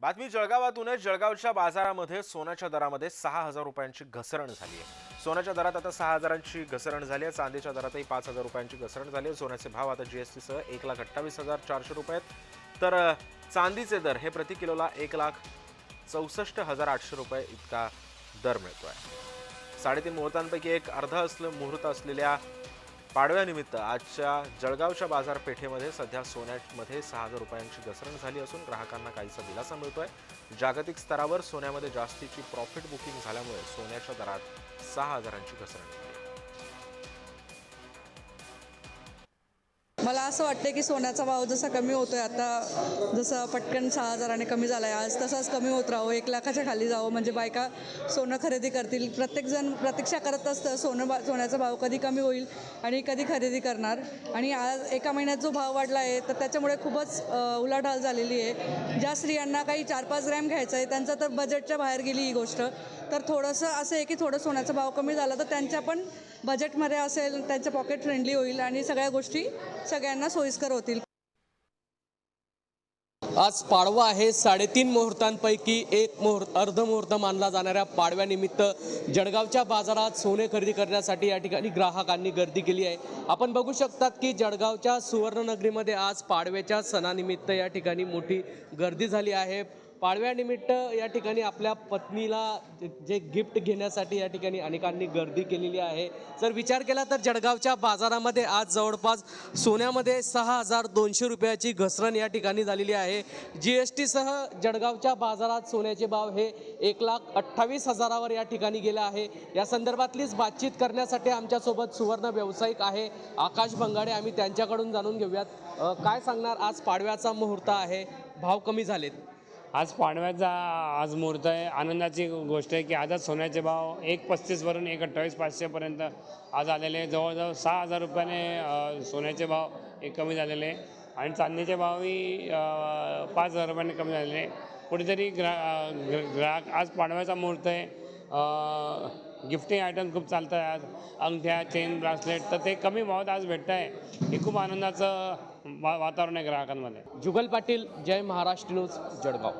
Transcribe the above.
बातमी जळगावातून आहे। जळगावच्या बाजारामध्ये सोन्याच्या दरामध्ये 6,000 रुपयांची घसरण झाली आहे। सोन्याच्या दरात आता 6,000ची घसरण झाली आहे। चांदीच्या दरातही 5,000 रुपयांची घसरण झाली आहे। सोन्याचे भाव आता जीएसटी सह 1,28,400 रुपये आहेत, तर चांदीचे दर हे प्रति किलोला 1,64,800 रुपये इतका दर मिळतोय। 3.5 मुहूर्तांपैकी एक अर्धा मुहूर्त असलेल्या पाडव्यानिमित्त आजच्या जळगावच्या बाजारपेठेमध्ये सध्या सोन्यामध्ये 6,000 रुपयांची घसरण झाली असून ग्राहकांना काहीसा दिलासा मिळतोय। जागतिक स्तरावर सोन्यामध्ये जास्तीची प्रॉफिट बुकिंग झाल्यामुळे सोन्याच्या दरात 6,000ची घसरण झाली। मला असं वाटतं की सोन्याचा भाव जसा कमी होतोय आता, जसं पटकन 6,000ने कमी झालाय आज, तसाच कमी होत राहावं, 1,00,000च्या खाली जावं, म्हणजे बायका सोनं खरेदी करतील। प्रत्येकजण प्रतीक्षा करत असतं सोन्याचा भाव कधी कमी होईल आणि कधी खरेदी करणार। आणि आज एका महिन्यात जो भाव वाढला आहे तर त्याच्यामुळे खूपच उलाढाल झालेली आहे। ज्या स्त्रियांना काही 4-5 ग्रॅम घ्यायचं आहे त्यांचं तर बजेटच्या बाहेर गेली ही गोष्ट। तर थोडंसं असं आहे की थोडं सोन्याचा भाव कमी झाला तर त्यांच्या पण बजेटमध्ये असेल, त्यांच्या पॉकेट फ्रेंडली होईल आणि सगळ्या गोष्टी सगळ्यांना सोयीस्कर होतील। आज पाडवा आहे। 3.5 मुहूर्तांपैकी एक अर्ध मुहूर्त मानला जाणाऱ्या पाडव्यानिमित्त जळगावच्या बाजारात सोने खरेदी करण्यासाठी या ठिकाणी ग्राहकांनी गर्दी केली आहे। आपण बघू शकतात की जळगावच्या सुवर्णनगरीमध्ये आज पाडव्याच्या सणानिमित्त या ठिकाणी मोठी गर्दी झाली आहे। पाडव्यानिमित्त या ठिकाणी आपल्या पत्नीला जे गिफ्ट घेण्यासाठी या ठिकाणी अनेकांनी गर्दी केलेली आहे। जर विचार केला तर जळगावच्या बाजारामध्ये आज जवळपास सोन्यामध्ये 6,200 रुपयाची घसरण या ठिकाणी झालेली आहे। जीएसटी सह जळगावच्या बाजारात सोन्याचे भाव हे 1,28,000वर या ठिकाणी गेले आहे। या संदर्भातलीच बातचीत करण्यासाठी आमच्यासोबत सुवर्ण व्यावसायिक आहे आकाश भंगाडे, आम्ही त्यांच्याकडून जाणून घेऊयात काय सांगणार। आज पाडव्याचा मुहूर्त आहे, भाव कमी झालेत। आज पाडव्याचा आज मुहूर्त आहे। आनंदाची गोष्ट आहे की आजच सोन्याचे भाव 1,35वरून 1,28,500पर्यंत आज आलेले आहे। जवळजवळ 6,000 रुपयाने सोन्याचे भाव कमी झालेले आहे आणि चांदीचे भावही 5,000 रुपयाने कमी झालेले आहे। कुठेतरी ग्राहक आज पाडव्याचा मुहूर्त आहे, गिफ्टिंग आयटम खूप चालत आहे आज, अंगठ्या, चेन, ब्रासलेट, तर ते कमी भावात आज भेटत आहे। हे खूप आनंदाचं वातावरण आहे ग्राहकांमध्ये। जुगल पाटील, जय महाराष्ट्र न्यूज, जळगाव।